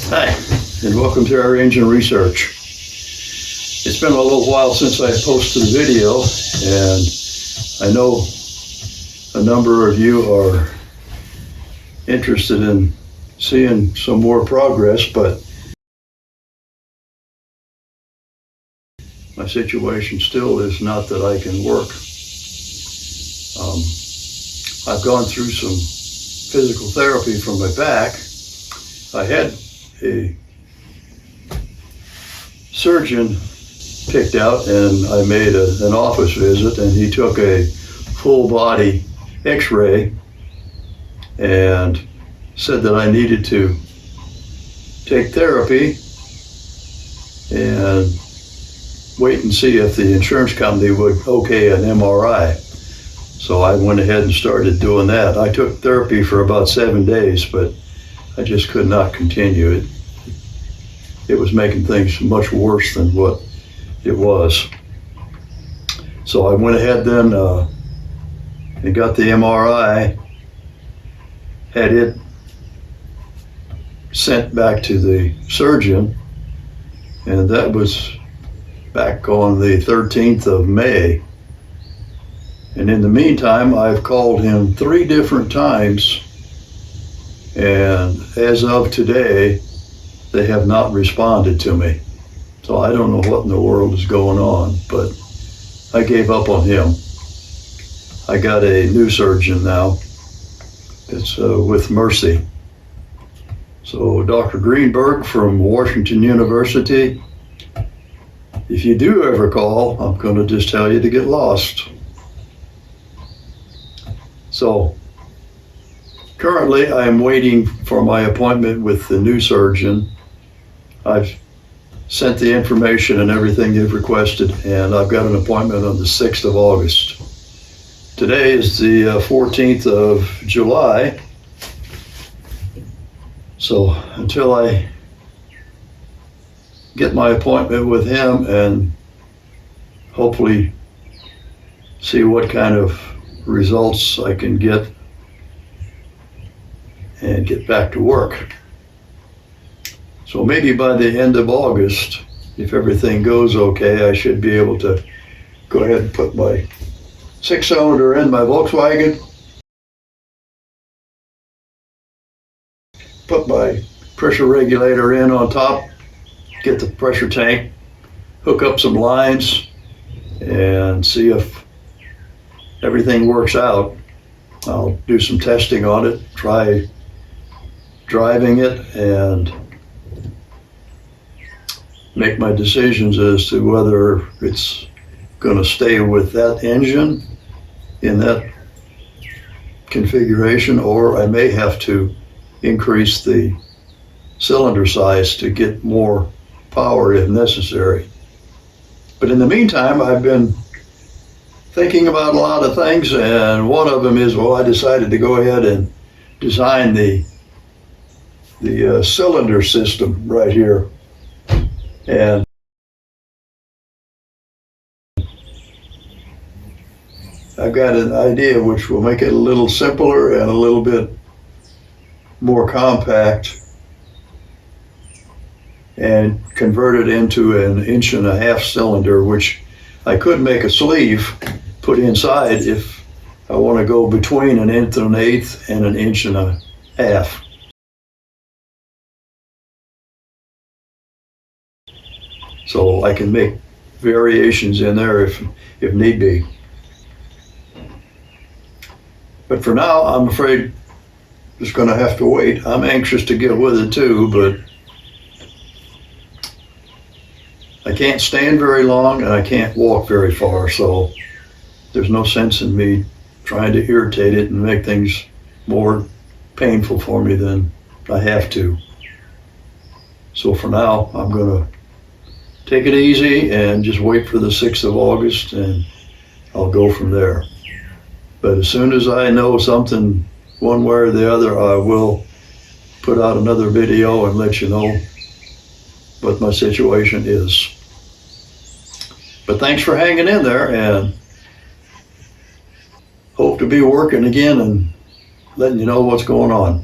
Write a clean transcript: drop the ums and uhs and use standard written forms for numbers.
Hi, and welcome to our engine research. It's been a little while since I posted a video, and I know a number of you are interested in seeing some more progress, but my situation still is not that I can work. I've gone through some physical therapy for my back. I had a surgeon picked out, and I made an office visit, and he took a full body x-ray and said that I needed to take therapy and wait and see if the insurance company would okay an MRI. So I went ahead and started doing that. I took therapy for about 7 days, but I just could not continue. It was making things much worse than what it was. So I went ahead then and got the MRI, had it sent back to the surgeon, and that was back on the 13th of May. And in the meantime, I've called him 3 different times, and as of today, they have not responded to me. So I don't know what in the world is going on, but I gave up on him. I got a new surgeon now. It's with Mercy. So Dr. Greenberg from Washington University, if you do ever call, I'm going to just tell you to get lost. So currently I am waiting for my appointment with the new surgeon. I've sent the information and everything they've requested, and I've got an appointment on the 6th of August. Today is the 14th of July. So until I get my appointment with him and hopefully see what kind of results I can get and get back to work. So maybe by the end of August, if everything goes okay, I should be able to go ahead and put my 6-cylinder in my Volkswagen, put my pressure regulator in on top, get the pressure tank, hook up some lines, and see if everything works out. I'll do some testing on it, try driving it, and make my decisions as to whether it's going to stay with that engine in that configuration, or I may have to increase the cylinder size to get more power if necessary. But in the meantime, I've been thinking about a lot of things, and one of them is, well, I decided to go ahead and design the cylinder system right here. And I've got an idea which will make it a little simpler and a little bit more compact, and convert it into an 1.5-inch cylinder, which I could make a sleeve put inside if I want to go between 1 1/8 and 1.5 inches. So I can make variations in there if need be. But for now, I'm afraid just going to have to wait. I'm anxious to get with it too, but I can't stand very long and I can't walk very far, so there's no sense in me trying to irritate it and make things more painful for me than I have to. So for now, I'm going to take it easy and just wait for the 6th of August, and I'll go from there. But as soon as I know something one way or the other, I will put out another video and let you know what my situation is. But thanks for hanging in there, and hope to be working again and letting you know what's going on.